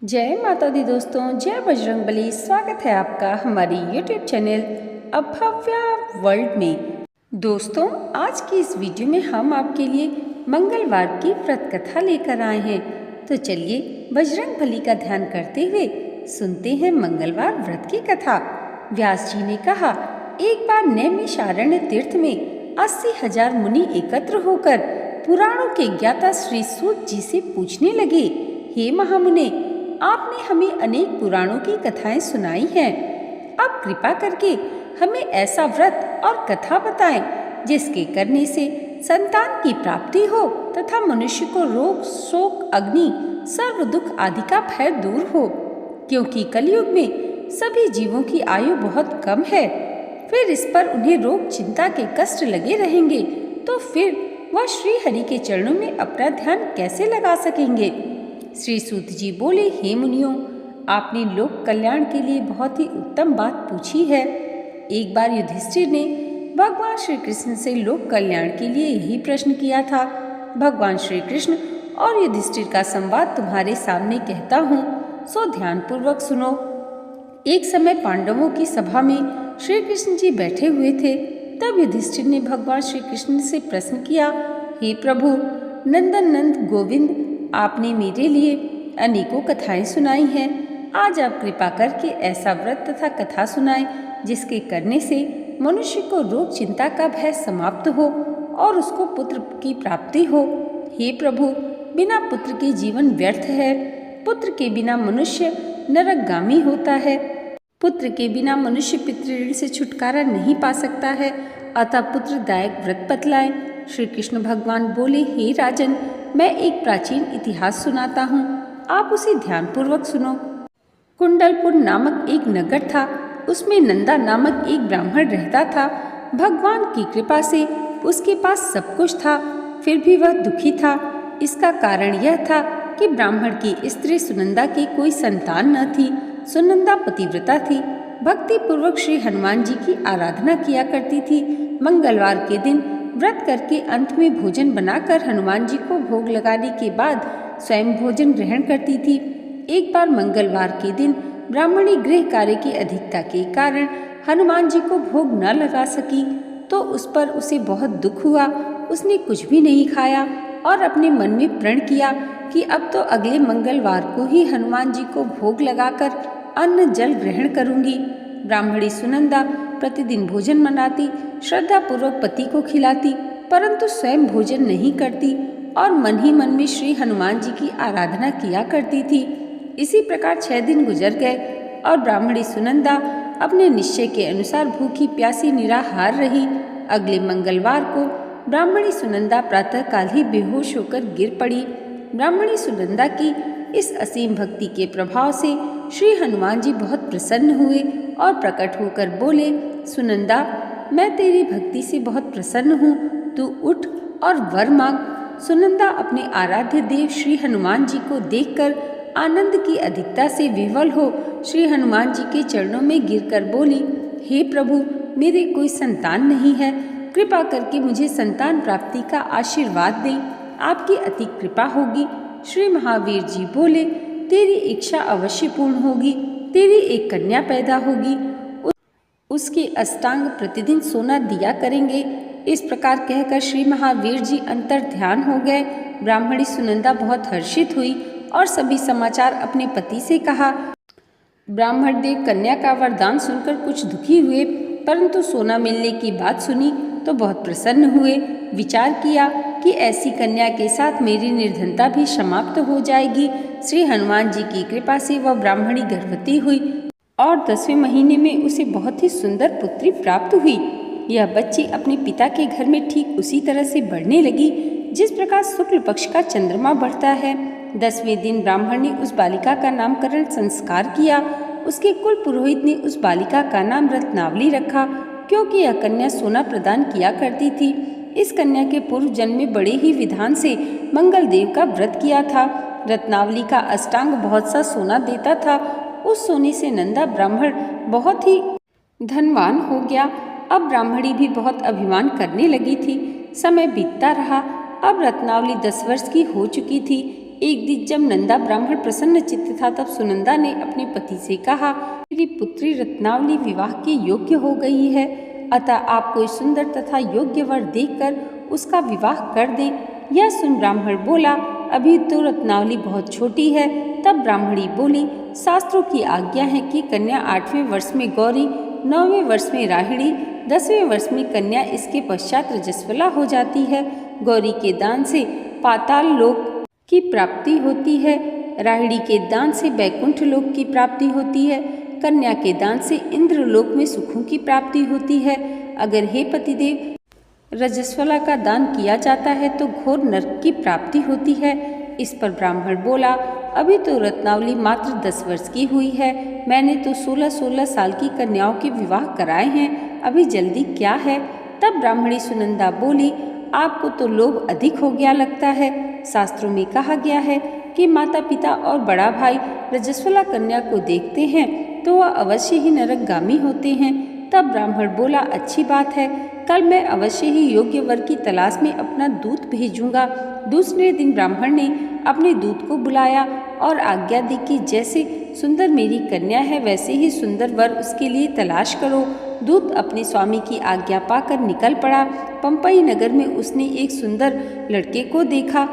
जय माता दी दोस्तों, जय बजरंगबली। स्वागत है आपका हमारी YouTube चैनल अभव्या वर्ल्ड में। दोस्तों, आज की इस वीडियो में हम आपके लिए मंगलवार की व्रत कथा लेकर आए हैं। तो चलिए बजरंगबली का ध्यान करते हुए सुनते हैं मंगलवार व्रत की कथा। व्यास जी ने कहा, एक बार नैमिषारण्य तीर्थ में 80,000 मुनि एकत्र होकर पुराणों के ज्ञाता श्री सूत जी से पूछने लगे, हे महामुने, आपने हमें अनेक पुराणों की कथाएं सुनाई हैं। अब कृपा करके हमें ऐसा व्रत और कथा बताएं जिसके करने से संतान की प्राप्ति हो तथा मनुष्य को रोग, शोक, अग्नि, सर्व दुख आदि का भय दूर हो, क्योंकि कलयुग में सभी जीवों की आयु बहुत कम है। फिर इस पर उन्हें रोग, चिंता के कष्ट लगे रहेंगे तो फिर वह श्री हरि के चरणों में अपना ध्यान कैसे लगा सकेंगे। श्री सूत जी बोले, हे मुनियों, आपने लोक कल्याण के लिए बहुत ही उत्तम बात पूछी है। एक बार युधिष्ठिर ने भगवान श्री कृष्ण से लोक कल्याण के लिए यही प्रश्न किया था। भगवान श्री कृष्ण और युधिष्ठिर का संवाद तुम्हारे सामने कहता हूँ, सो ध्यान पूर्वक सुनो। एक समय पांडवों की सभा में श्री कृष्ण जी बैठे हुए थे। तब युधिष्ठिर ने भगवान श्री कृष्ण से प्रश्न किया, हे प्रभु नंदन नंद गोविंद, आपने मेरे लिए अनेकों कथाएं सुनाई हैं। आज आप कृपा करके ऐसा व्रत तथा कथा सुनाएं जिसके करने से मनुष्य को रोग, चिंता का भय समाप्त हो और उसको पुत्र की प्राप्ति हो। हे प्रभु, बिना पुत्र के जीवन व्यर्थ है। पुत्र के बिना मनुष्य नरकगामी होता है। पुत्र के बिना मनुष्य पितृऋण से छुटकारा नहीं पा सकता है। अतः पुत्रदायक व्रत बतलाएं। श्री कृष्ण भगवान बोले, हे राजन, मैं एक प्राचीन इतिहास सुनाता हूँ, आप उसे ध्यानपूर्वक सुनो। कुंडलपुर नामक एक नगर था। उसमें नंदा नामक एक ब्राह्मण रहता था। भगवान की कृपा से उसके पास सब कुछ था, फिर भी वह दुखी था। इसका कारण यह था कि ब्राह्मण की स्त्री सुनंदा की कोई संतान न थी। सुनंदा पतिव्रता थी, भक्ति पूर्वक श्री हनुमान जी की आराधना किया करती थी। मंगलवार के दिन व्रत करके अंत में भोजन बनाकर हनुमान जी को भोग लगाने के बाद स्वयं भोजन ग्रहण करती थी। एक बार मंगलवार के दिन ब्राह्मणी गृह कार्य की अधिकता के कारण हनुमान जी को भोग न लगा सकी, तो उस पर उसे बहुत दुख हुआ। उसने कुछ भी नहीं खाया और अपने मन में प्रण किया कि अब तो अगले मंगलवार को ही हनुमान जी को भोग लगाकर अन्न जल ग्रहण करूंगी। ब्राह्मणी सुनंदा प्रतिदिन भोजन बनाती, श्रद्धा पूर्वक पति को खिलाती, परंतु स्वयं भोजन नहीं करती और मन ही मन में श्री हनुमान जी की आराधना किया करती थी। इसी प्रकार 6 दिन गुजर गए और ब्राह्मणी सुनंदा अपने निश्चय के अनुसार भूखी प्यासी निराहार रही। अगले मंगलवार को ब्राह्मणी सुनंदा प्रातःकाल ही बेहोश होकर गिर पड़ी। ब्राह्मणी सुनंदा की इस असीम भक्ति के प्रभाव से श्री हनुमान जी बहुत प्रसन्न हुए और प्रकट होकर बोले, सुनंदा, मैं तेरी भक्ति से बहुत प्रसन्न हूँ, तू उठ और वर मांग। सुनंदा अपने आराध्य देव श्री हनुमान जी को देखकर आनंद की अधिकता से विह्वल हो श्री हनुमान जी के चरणों में गिरकर बोली, हे प्रभु, मेरे कोई संतान नहीं है, कृपा करके मुझे संतान प्राप्ति का आशीर्वाद दें, आपकी अति कृपा होगी। श्री महावीर जी बोले, तेरी इच्छा अवश्य पूर्ण होगी, तेरी एक कन्या पैदा होगी, उसके अष्टांग प्रतिदिन सोना दिया करेंगे। इस प्रकार कहकर श्री महावीर जी अंतर ध्यान हो गए। ब्राह्मणी सुनंदा बहुत हर्षित हुई और सभी समाचार अपने पति से कहा। ब्राह्मण देव कन्या का वरदान सुनकर कुछ दुखी हुए, परंतु सोना मिलने की बात सुनी तो बहुत प्रसन्न हुए। विचार किया कि ऐसी कन्या के साथ मेरी निर्धनता भी समाप्त हो जाएगी। श्री हनुमान जी की कृपा से वह ब्राह्मणी गर्भवती हुई और 10वें महीने में उसे बहुत ही सुंदर पुत्री प्राप्त हुई। यह बच्ची अपने पिता के घर में ठीक उसी तरह से बढ़ने लगी जिस प्रकार शुक्ल पक्ष का चंद्रमा बढ़ता है। 10वें दिन ब्राह्मण ने उस बालिका का नामकरण संस्कार किया। उसके कुल पुरोहित ने उस बालिका का नाम रत्नावली रखा, क्योंकि यह कन्या सोना प्रदान किया करती थी। इस कन्या के पूर्व जन्म में बड़े ही विधान से मंगल देव का व्रत किया था। रत्नावली का अष्टांग बहुत सा सोना देता था। उस सोने से नंदा ब्राह्मण बहुत ही धनवान हो गया। अब ब्राह्मणी भी बहुत अभिमान करने लगी थी। समय बीतता रहा। अब रत्नावली 10 वर्ष की हो चुकी थी। एक दिन जब नंदा ब्राह्मण प्रसन्न चित्त था, तब सुनंदा ने अपने पति से कहा, मेरी पुत्री रत्नावली विवाह के योग्य हो गई है, अतः आप कोई सुंदर तथा योग्य वर देखकर उसका विवाह कर दें। यह सुन ब्राह्मण बोला, अभी तो रत्नावली बहुत छोटी है। तब ब्राह्मणी बोली, शास्त्रों की आज्ञा है कि कन्या 8वें वर्ष में गौरी, 9वें वर्ष में राहिणी, 10वें वर्ष में कन्या, इसके पश्चात रजस्वला हो जाती है। गौरी के दान से पाताल लोक की प्राप्ति होती है, राहिणी के दान से बैकुंठ लोक की प्राप्ति होती है, कन्या के दान से इंद्र लोक में सुखों की प्राप्ति होती है। अगर हे पतिदेव रजस्वला का दान किया जाता है तो घोर नरक की प्राप्ति होती है। इस पर ब्राह्मण बोला, अभी तो रत्नावली मात्र 10 वर्ष की हुई है, मैंने तो 16-16 साल की कन्याओं के विवाह कराए हैं, अभी जल्दी क्या है। तब ब्राह्मणी सुनंदा बोली, आपको तो लोभ अधिक हो गया लगता है। शास्त्रों में कहा गया है कि माता पिता और बड़ा भाई रजस्वला कन्या को देखते हैं तो वह अवश्य ही नरकगामी होते हैं। तब ब्राह्मण बोला, अच्छी बात है, कल मैं अवश्य ही योग्य वर की तलाश में अपना दूत भेजूंगा। दूसरे दिन ब्राह्मण ने अपने दूत को बुलाया और आज्ञा दी कि जैसे सुंदर मेरी कन्या है वैसे ही सुंदर वर उसके लिए तलाश करो। दूत अपने स्वामी की आज्ञा पाकर निकल पड़ा। पंपई नगर में उसने एक सुंदर लड़के को देखा।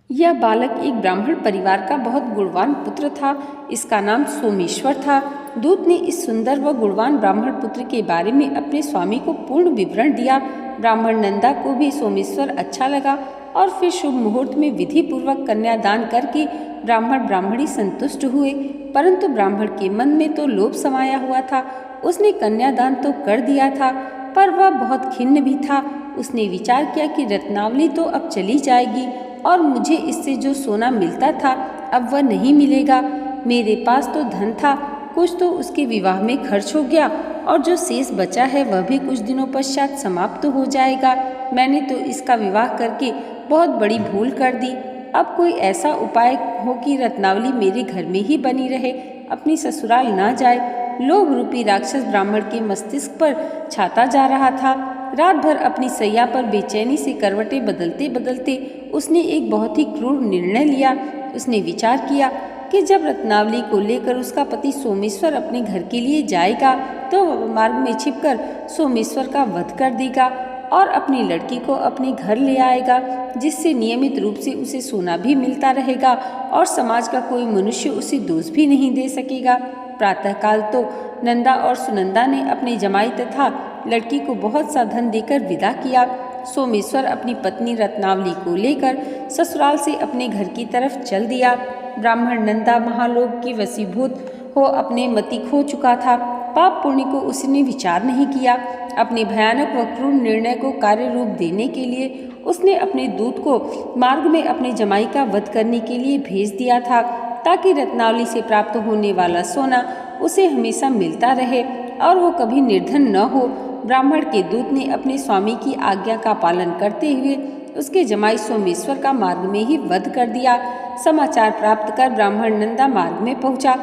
यह बालक एक ब्राह्मण परिवार का बहुत गुणवान पुत्र था। इसका नाम सोमेश्वर था। दूत ने इस सुंदर व गुणवान ब्राह्मण पुत्र के बारे में अपने स्वामी को पूर्ण विवरण दिया। ब्राह्मण नंदा को भी सोमेश्वर अच्छा लगा और फिर शुभ मुहूर्त में विधि पूर्वक कन्यादान करके ब्राह्मण ब्राह्मणी संतुष्ट हुए। परंतु ब्राह्मण के मन में तो लोभ समाया हुआ था। उसने कन्यादान तो कर दिया था, पर वह बहुत खिन्न भी था। उसने विचार किया कि रत्नावली तो अब चली जाएगी और मुझे इससे जो सोना मिलता था अब वह नहीं मिलेगा। मेरे पास तो धन था, कुछ तो उसके विवाह में खर्च हो गया और जो शेष बचा है वह भी कुछ दिनों पश्चात समाप्त हो जाएगा। मैंने तो इसका विवाह करके बहुत बड़ी भूल कर दी। अब कोई ऐसा उपाय हो कि रत्नावली मेरे घर में ही बनी रहे, अपनी ससुराल ना जाए। लोभ रूपी राक्षस ब्राह्मण के मस्तिष्क पर छाता जा रहा था। रात भर अपनी सैया पर बेचैनी से करवटें बदलते बदलते उसने एक बहुत ही क्रूर निर्णय लिया। उसने विचार किया कि जब रत्नावली को लेकर उसका पति सोमेश्वर अपने घर के लिए जाएगा तो वह मार्ग में छिपकर सोमेश्वर का वध कर देगा और अपनी लड़की को अपने घर ले आएगा, जिससे नियमित रूप से उसे सोना भी मिलता रहेगा और समाज का कोई मनुष्य उसे दोष भी नहीं दे सकेगा। प्रातःकाल तो नंदा और सुनंदा ने अपने जमाई तथा लड़की को बहुत सा धन देकर विदा किया। सोमेश्वर अपनी पत्नी रत्नावली को लेकर ससुराल से अपने घर की तरफ चल दिया। ब्राह्मण नंदा महालोभ की वशीभूत हो अपने मति खो चुका था। पाप पुण्य को उसने विचार नहीं किया। अपने भयानक व क्रूर निर्णय को कार्य रूप देने के लिए उसने अपने दूत को मार्ग में अपने जमाई का वध करने के लिए भेज दिया था, ताकि रत्नावली से प्राप्त होने वाला सोना उसे हमेशा मिलता रहे और वो कभी निर्धन न हो। ब्राह्मण के दूत ने अपने स्वामी की आज्ञा का पालन करते हुए उसके जमाई सोमेश्वर का मार्ग में ही वध कर दिया। समाचार प्राप्त कर ब्राह्मण नंदा मार्ग में पहुंचा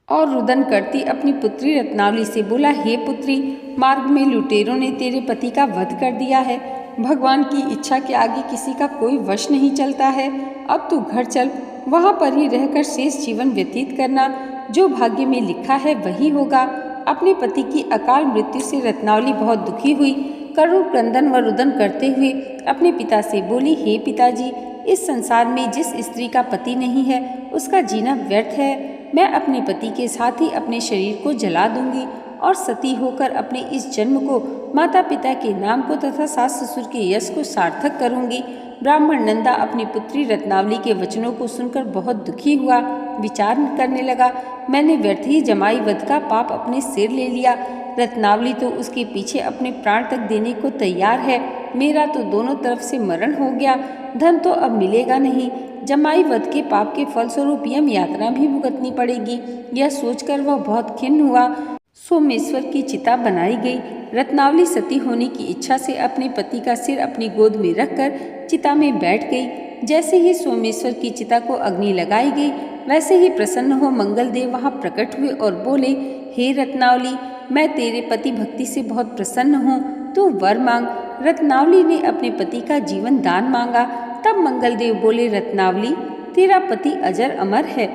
और रुदन करती अपनी पुत्री रत्नावली से बोला, हे पुत्री, मार्ग में लुटेरों ने तेरे पति का वध कर दिया है। भगवान की इच्छा के आगे किसी का कोई वश नहीं चलता है। अब तू घर चल, वहाँ पर ही रहकर शेष जीवन व्यतीत करना। जो भाग्य में लिखा है वही होगा। अपने पति की अकाल मृत्यु से रत्नावली बहुत दुखी हुई। करुण क्रंदन व रुदन करते हुए अपने पिता से बोली, हे पिताजी, इस संसार में जिस स्त्री का पति नहीं है उसका जीना व्यर्थ है। मैं अपने पति के साथ ही अपने शरीर को जला दूंगी और सती होकर अपने इस जन्म को, माता पिता के नाम को तथा सास ससुर के यश को सार्थक करूंगी। ब्राह्मण नंदा अपनी पुत्री रत्नावली के वचनों को सुनकर बहुत दुखी हुआ। विचार करने लगा, मैंने व्यर्थ ही जमाई वध का पाप अपने सिर ले लिया। रत्नावली तो उसके पीछे अपने प्राण तक देने को तैयार है। मेरा तो दोनों तरफ से मरण हो गया, धन तो अब मिलेगा नहीं। जमाई वध के पाप के फलस्वरूप यम यात्रा भी भुगतनी पड़ेगी। यह सोचकर वह बहुत खिन्न हुआ। सोमेश्वर की चिता बनाई गई। रत्नावली सती होने की इच्छा से अपने पति का सिर अपनी गोद में रखकर चिता में बैठ गई। जैसे ही सोमेश्वर की चिता को अग्नि लगाई गई, वैसे ही प्रसन्न हो मंगलदेव वहां प्रकट हुए और बोले, हे रत्नावली, मैं तेरे पति भक्ति से बहुत प्रसन्न हूँ, तू वर मांग। रत्नावली ने अपने पति का जीवन दान मांगा। तब मंगलदेव बोले, रत्नावली, तेरा पति अजर अमर है,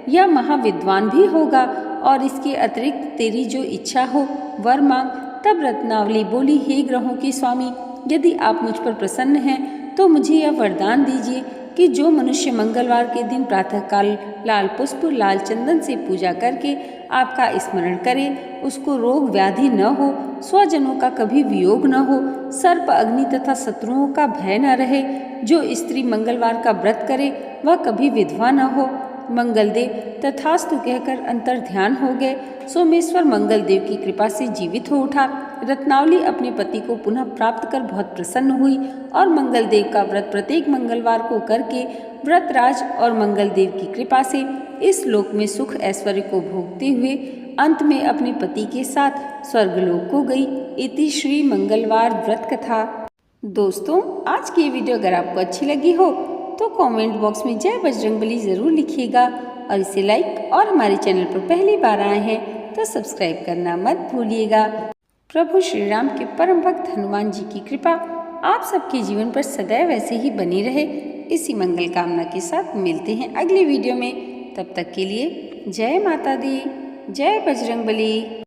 यह महाविद्वान भी होगा और इसके अतिरिक्त तेरी जो इच्छा हो वर मांग। तब रत्नावली बोली, हे ग्रहों के स्वामी, यदि आप मुझ पर प्रसन्न हैं तो मुझे यह वरदान दीजिए कि जो मनुष्य मंगलवार के दिन प्रातःकाल लाल पुष्प लाल चंदन से पूजा करके आपका स्मरण करे, उसको रोग व्याधि न हो, स्वजनों का कभी वियोग न हो, सर्प अग्नि तथा शत्रुओं का भय न रहे। जो स्त्री मंगलवार का व्रत करे वह कभी विधवा न हो। मंगलदेव तथास्तु कहकर अंतर ध्यान हो गए। सोमेश्वर मंगलदेव की कृपा से जीवित हो उठा। रत्नावली अपने पति को पुनः प्राप्त कर बहुत प्रसन्न हुई और मंगलदेव का व्रत प्रत्येक मंगलवार को करके व्रतराज और मंगलदेव की कृपा से इस लोक में सुख ऐश्वर्य को भोगते हुए अंत में अपने पति के साथ स्वर्गलोक को गई। इति श्री मंगलवार व्रत कथा। दोस्तों, आज की वीडियो अगर आपको अच्छी लगी हो तो कमेंट बॉक्स में जय बजरंगबली जरूर लिखिएगा और इसे लाइक और हमारे चैनल पर पहली बार आए हैं तो सब्सक्राइब करना मत भूलिएगा। प्रभु श्री राम के परम भक्त हनुमान जी की कृपा आप सबके जीवन पर सदैव ऐसे ही बनी रहे, इसी मंगल कामना के साथ मिलते हैं अगली वीडियो में। तब तक के लिए जय माता दी, जय बजरंगबली।